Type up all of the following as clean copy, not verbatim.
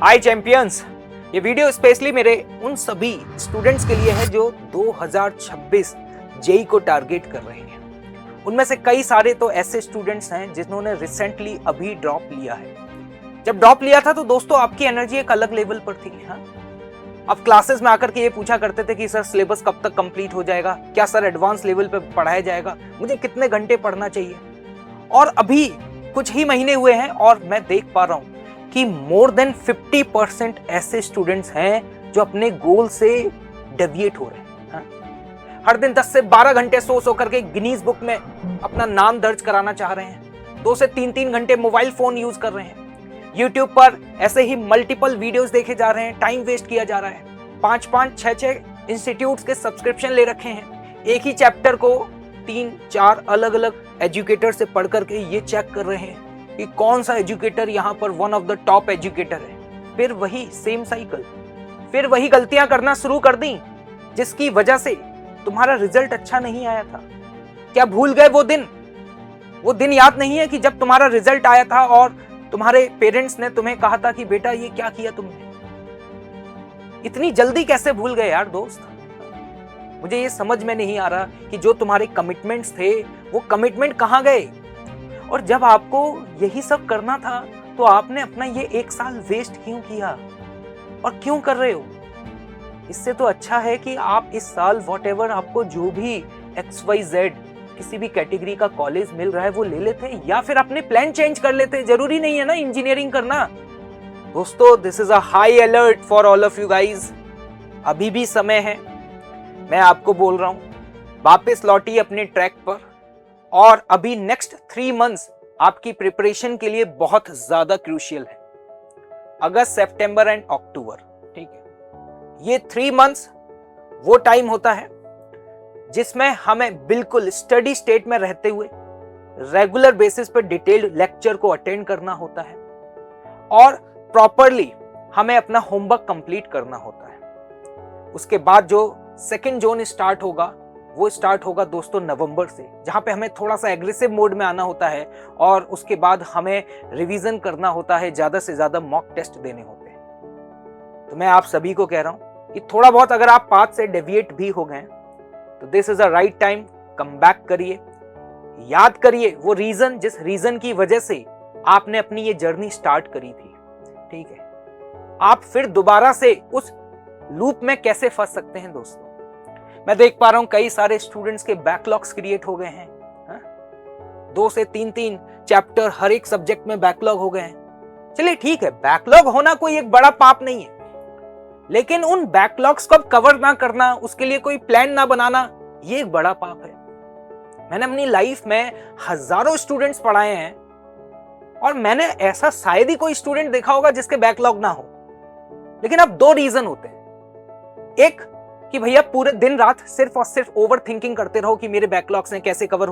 हाय champions, ये video specially मेरे उन सभी स्टूडेंट्स के लिए है जो 2026 जेई को टारगेट कर रहे हैं। उनमें से कई सारे तो ऐसे स्टूडेंट्स हैं जिन्होंने रिसेंटली अभी ड्रॉप लिया है। जब ड्रॉप लिया था तो दोस्तों आपकी एनर्जी एक अलग लेवल पर थी। हाँ, अब क्लासेस में आकर के ये पूछा करते थे कि सर सिलेबस कब तक कंप्लीट हो जाएगा, क्या सर एडवांस लेवल पे पढ़ाया जाएगा, मुझे कितने घंटे पढ़ना चाहिए। और अभी कुछ ही महीने हुए हैं और मैं देख पा रहा हूं कि मोर देन 50% ऐसे स्टूडेंट्स हैं जो अपने गोल से डेविएट हो रहे हैं। हाँ? हर दिन 10 से 12 घंटे सो करके गिनीज बुक में अपना नाम दर्ज कराना चाह रहे हैं। 2 से 3 घंटे मोबाइल फोन यूज कर रहे हैं। यूट्यूब पर ऐसे ही मल्टीपल वीडियोस देखे जा रहे हैं, टाइम वेस्ट किया जा रहा है। 5-5, 6-6 इंस्टीट्यूट्स के सब्सक्रिप्शन ले रखे हैं। एक ही चैप्टर को 3-4 अलग अलग एजुकेटर से पढ़ करके ये चेक कर रहे हैं कि कौन सा एजुकेटर यहाँ पर one of the top educator है। फिर वही सेम साइकिल, फिर वही गलतियां करना शुरू कर दी जिसकी वजह से तुम्हारा रिजल्ट अच्छा नहीं आया था। क्या भूल गए वो दिन याद नहीं है कि जब तुम्हारा रिजल्ट आया था और तुम्हारे पेरेंट्स ने तुम्हें कहा था कि बेटा ये क्या किया तुमने। इतनी जल्दी कैसे भूल गए यार दोस्त। मुझे ये समझ में नहीं आ रहा कि जो तुम्हारे कमिटमेंट्स थे वो कमिटमेंट कहाँ गए। और जब आपको यही सब करना था तो आपने अपना ये 1 साल वेस्ट क्यों किया और क्यों कर रहे हो। इससे तो अच्छा है कि आप इस साल व्हाटएवर आपको जो भी XYZ किसी भी कैटेगरी का कॉलेज मिल रहा है वो ले लेते या फिर अपने प्लान चेंज कर लेते। जरूरी नहीं है ना इंजीनियरिंग करना। दोस्तों, this is a high alert for all of you guys. अभी भी समय है, मैं आपको बोल रहा हूं, वापस लौटिए अपने ट्रैक पर। और अभी नेक्स्ट 3 मंथ्स आपकी प्रिपरेशन के लिए बहुत ज्यादा क्रूशियल है। अगस्त, सितंबर एंड अक्टूबर, ठीक है, ये 3 मंथ्स वो टाइम होता है जिसमें हमें बिल्कुल स्टडी स्टेट में रहते हुए रेगुलर बेसिस पर डिटेल्ड लेक्चर को अटेंड करना होता है और प्रॉपरली हमें अपना होमवर्क कंप्लीट करना होता है। उसके बाद जो सेकेंड जोन स्टार्ट होगा वो स्टार्ट होगा दोस्तों नवंबर से, जहां पे हमें थोड़ा सा एग्रेसिव मोड में आना होता है और उसके बाद हमें रिवीजन करना होता है, ज्यादा से ज्यादा मॉक टेस्ट देने होते हैं। तो मैं आप सभी को कह रहा हूं कि थोड़ा बहुत अगर आप पाथ से डेविएट भी हो गए तो this is a right time, come back करिए, याद करिए वो रीजन जिस रीजन की वजह से आपने अपनी ये जर्नी स्टार्ट करी थी। ठीक है, आप फिर दोबारा से उस लूप में कैसे फंस सकते हैं दोस्तों। मैं देख पा रहा हूं कई सारे स्टूडेंट्स के बैकलॉग्स क्रिएट हो गए हैं। 2 से 3 चैप्टर हर एक सब्जेक्ट में बैकलॉग हो गए हैं। चलिए ठीक है, बैकलॉग होना कोई एक बड़ा पाप नहीं है, लेकिन उन बैकलॉग्स को कवर ना करना, उसके लिए कोई प्लान ना बनाना, ये एक बड़ा पाप है। मैंने अपनी लाइफ में हजारों स्टूडेंट्स पढ़ाए हैं और मैंने ऐसा शायद ही कोई स्टूडेंट देखा होगा जिसके बैकलॉग ना हो। लेकिन अब 2 रीजन होते हैं। एक कि भैया पूरे दिन रात सिर्फ और सिर्फ ओवर थिंकिंग करते रहो कि मेरे बैकलॉग्स हैं, कैसे कवर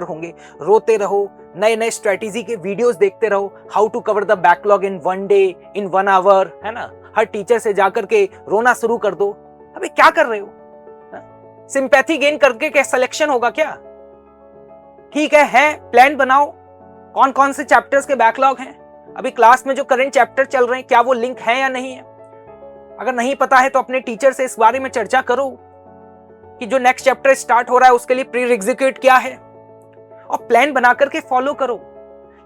होंगे, रोते रहो, नए नए स्ट्रेटेजी के वीडियोस देखते रहो, how to cover the backlog in 1 day, in 1 hour, है ना। हर टीचर से जाकर के रोना शुरू कर दो। अबे क्या कर रहे हो, सिंपैथी गेन करके क्या सिलेक्शन होगा क्या। ठीक है, प्लान बनाओ, कौन कौन से चैप्टर्स के बैकलॉग हैं, अभी क्लास में जो करंट चैप्टर चल रहे हैं क्या वो लिंक है या नहीं है। अगर नहीं पता है तो अपने टीचर से इस बारे में चर्चा करो कि जो नेक्स्ट चैप्टर स्टार्ट हो रहा है उसके लिए प्रीरिक्विजिट क्या है, और प्लान बना करके फॉलो करो।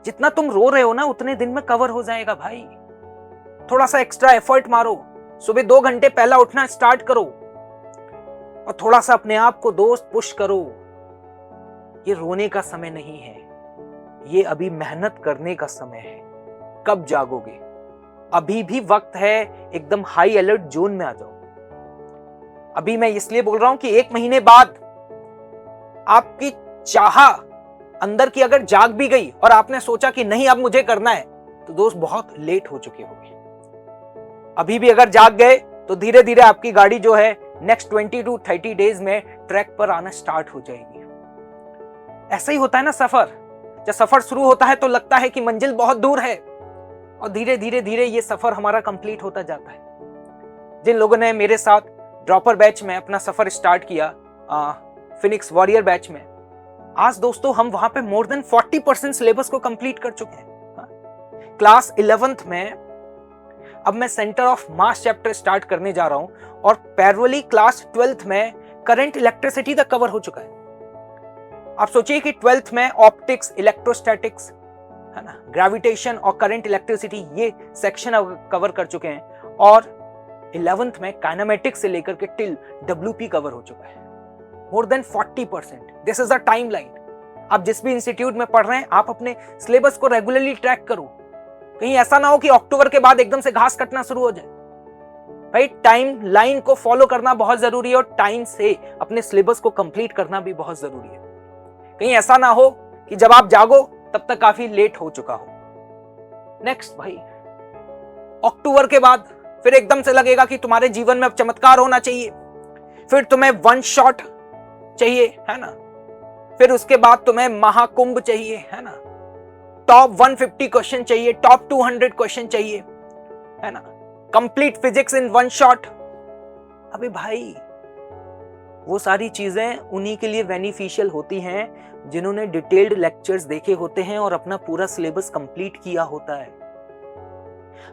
जितना तुम रो रहे हो ना उतने दिन में कवर हो जाएगा भाई। थोड़ा सा एक्स्ट्रा एफर्ट मारो, सुबह 2 घंटे पहला उठना स्टार्ट करो और थोड़ा सा अपने आप को दोस्त पुश करो। ये रोने का समय नहीं है, ये अभी मेहनत करने का समय है। कब जागोगे, अभी भी वक्त है, एकदम हाई अलर्ट जोन में आ जाओ। अभी मैं इसलिए बोल रहा हूं कि 1 महीने बाद आपकी चाह अंदर की अगर जाग भी गई और आपने सोचा कि नहीं अब मुझे करना है, तो दोस्त बहुत लेट हो चुके होंगे। अभी भी अगर जाग गए तो धीरे धीरे आपकी गाड़ी जो है नेक्स्ट 20 to 30 डेज में ट्रैक पर आना स्टार्ट हो जाएगी। ऐसा ही होता है ना सफर। जब सफर शुरू होता है तो लगता है कि मंजिल बहुत दूर है और धीरे धीरे ये सफर हमारा कंप्लीट होता जाता है। जिन लोगों ने मेरे साथ ड्रॉपर बैच में अपना सफर स्टार्ट किया, फिनिक्स वॉरियर बैच में, आज दोस्तों हम वहां पे मोर देन 40% सिलेबस को कंप्लीट कर चुके हैं। क्लास 11th में अब मैं centre of mass chapter start करने जा रहा हूं और पैरेलली क्लास 12th में करंट इलेक्ट्रिसिटी तक कवर हो चुका है। आप सोचिए कि 12th में ऑप्टिक्स, इलेक्ट्रोस्टैटिक्स, है ना, ग्रेविटेशन और करंट इलेक्ट्रिसिटी ये सेक्शन कवर कर चुके हैं और 11th में काइनेमेटिक्स से लेकर के टिल WP कवर हो चुका है। More than 40%। This is the time line. आप जिस भी इंस्टीट्यूट में पढ़ रहे हैं, आप अपने सिलेबस को रेगुलरली ट्रैक करो। कहीं ऐसा ना हो कि अक्टूबर के बाद एकदम से घास कटना शुरू हो जाए। भाई टाइम लाइन को फॉलो करना बहुत जरूरी है और टाइम से अपने सिलेबस को कंप्लीट करना भी बहुत जरूरी है। कहीं ऐसा ना हो कि जब आप जागो तब तक काफी लेट हो चुका हो। नेक्स्ट भाई, अक्टूबर के बाद फिर एकदम से लगेगा कि तुम्हारे जीवन में अब चमत्कार होना चाहिए, फिर तुम्हें वन शॉट चाहिए, है ना, फिर उसके बाद तुम्हें महाकुंभ चाहिए, है ना, टॉप 150 क्वेश्चन चाहिए, टॉप 200 क्वेश्चन चाहिए, है ना, complete physics in one shot. अबे भाई वो सारी चीजें उन्हीं के लिए बेनिफिशियल होती हैं जिन्होंने डिटेल्ड लेक्चर्स देखे होते हैं और अपना पूरा सिलेबस कंप्लीट किया होता है,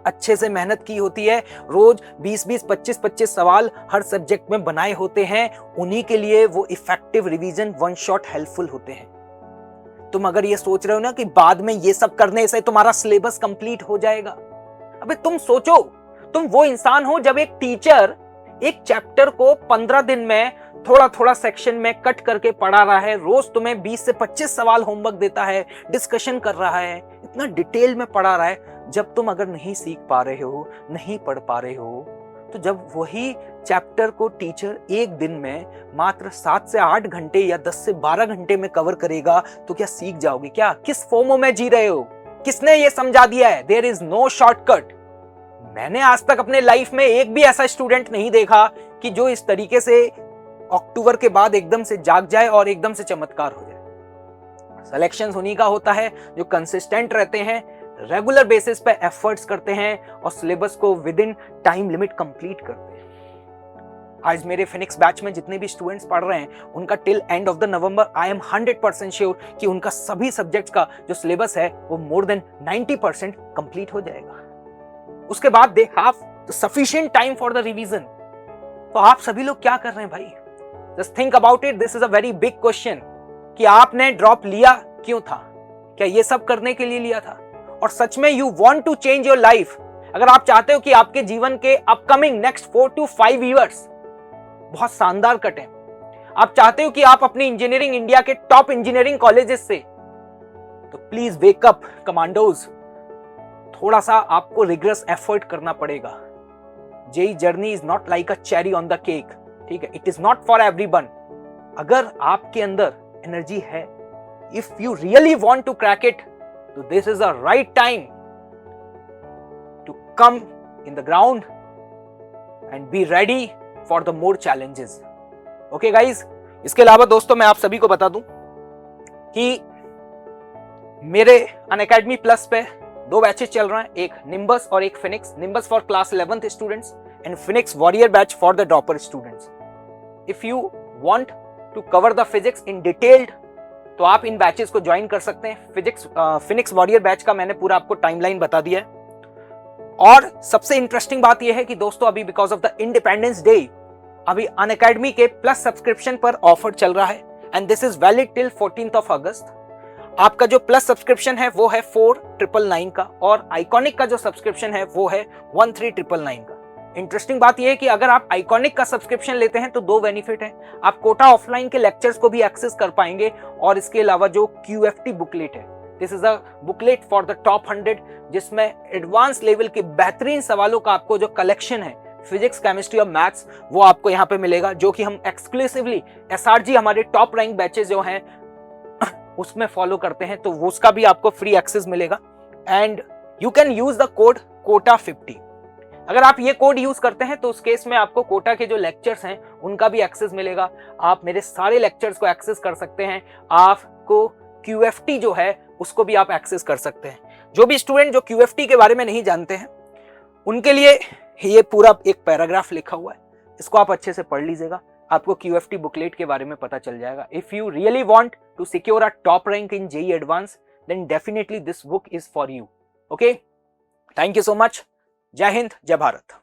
अच्छे से मेहनत की होती है, रोज 20-20, 25-25 सवाल हर सब्जेक्ट में बनाए होते हैं। उन्हीं के लिए वो effective revision one shot helpful होते हैं। तुम अगर ये सोच रहे हो ना कि बाद में ये सब करने से तुम्हारा सिलेबस कंप्लीट हो जाएगा, अबे तुम सोचो, तुम वो इंसान हो जब एक टीचर एक चैप्टर को 15 दिन में थोड़ा थोड़ा सेक्शन में कट करके पढ़ा रहा है, रोज तुम्हें 20 से 25 सवाल होमवर्क देता है, डिस्कशन कर रहा है, इतना डिटेल में पढ़ा रहा है। जब तुम अगर नहीं सीख पा रहे हो, नहीं पढ़ पा रहे हो, तो जब वही चैप्टर को टीचर एक दिन में मात्र 7 से 8 घंटे या 10 से 12 घंटे में कवर करेगा, तो क्या सीख जाओगे? क्या किस फोमो में जी रहे हो? किसने ये समझा दिया है देयर इज नो शॉर्टकट? मैंने आज तक अपने लाइफ में एक भी ऐसा स्टूडेंट नहीं देखा कि जो इस तरीके से अक्टूबर के बाद एकदम से जाग जाए और एकदम से चमत्कार हो जाए। सिलेक्शन उन्हीं का होता है जो कंसिस्टेंट रहते हैं, रेगुलर बेसिस पे एफर्ट्स करते हैं और सिलेबस को with in time limit complete करते हैं। आज मेरे फिनिक्स बैच में जितने भी स्टूडेंट्स पढ़ रहे हैं, उनका till end of the November I am 100% sure कि उनका सभी सब्जेक्ट्स का जो सिलेबस है वो मोर देन 90% कंप्लीट हो जाएगा। उसके बाद they have sufficient time for the revision. तो आप सभी लोग क्या कर रहे हैं भाई? Just think about it, this is a very big question कि आपने ड्रॉप लिया क्यों था? क्या ये सब करने के लिए लिया था? और सच में you want to change your life? अगर आप चाहते हो कि आपके जीवन के अपकमिंग नेक्स्ट 4 to 5 ईयर्स बहुत शानदार कटें, आप चाहते हो कि आप अपनी इंजीनियरिंग इंडिया के टॉप इंजीनियरिंग कॉलेजेस से, तो प्लीज वेक अप कमांडोज। थोड़ा सा आपको रिग्रेस एफर्ट करना पड़ेगा। JE journey is not like a cherry on the cake, ठीक है? It is not for everyone. अगर आपके अंदर एनर्जी है, if you really want to crack it, तो this is the right time to come in the ground and be ready for the more challenges. Okay guys, इसके अलावा दोस्तों मैं आप सभी को बता दूं कि मेरे अनअकैडमी प्लस पे 2 बैचेस चल रहे हैं, एक निम्बस और एक Phoenix. Nimbus for class 11th students and Phoenix warrior batch for the dropper students. If you want to cover the physics in detailed, तो आप इन बैचेस को ज्वाइन कर सकते हैं। फिनिक्स वॉरियर बैच का मैंने पूरा आपको टाइमलाइन बता दिया है। और सबसे इंटरेस्टिंग बात यह है कि दोस्तों अभी because of the independence day, अभी अनअकैडमी के प्लस सब्सक्रिप्शन पर ऑफर चल रहा है and this is valid till 14th अगस्त। आपका जो प्लस सब्सक्रिप्शन है वो है 4999 का और आइकॉनिक का जो सब्सक्रिप्शन है वो है 13999 का। इंटरेस्टिंग बात यह है कि अगर आप आइकॉनिक का सब्सक्रिप्शन लेते हैं तो 2 बेनिफिट है। आप कोटा ऑफलाइन के लेक्चर्स को भी एक्सेस कर पाएंगे और इसके अलावा जो QFT बुकलेट है, this is a booklet for the top 100, जिसमें एडवांस लेवल के बेहतरीन सवालों का आपको जो कलेक्शन है फिजिक्स, केमिस्ट्री और मैथ्स, वो आपको यहाँ पे मिलेगा, जो कि हम एक्सक्लूसिवली SRG हमारे टॉप रैंक बैचेस जो हैं उसमें फॉलो करते हैं, तो वो उसका भी आपको फ्री एक्सेस मिलेगा and you can use the code कोटा50। अगर आप ये कोड यूज करते हैं तो उस केस में आपको कोटा के जो लेक्चर्स हैं उनका भी एक्सेस मिलेगा। आप मेरे सारे लेक्चर्स को एक्सेस कर सकते हैं। आपको QFT जो है उसको भी आप एक्सेस कर सकते हैं। जो भी स्टूडेंट जो QFT के बारे में नहीं जानते हैं उनके लिए ये पूरा एक पैराग्राफ लिखा हुआ है, इसको आप अच्छे से पढ़ लीजिएगा, आपको QFT बुकलेट के बारे में पता चल जाएगा। If you really want to secure a top rank in JEE advance, then definitely this book is for you. Okay, thank you so much. जय हिंद, जय भारत।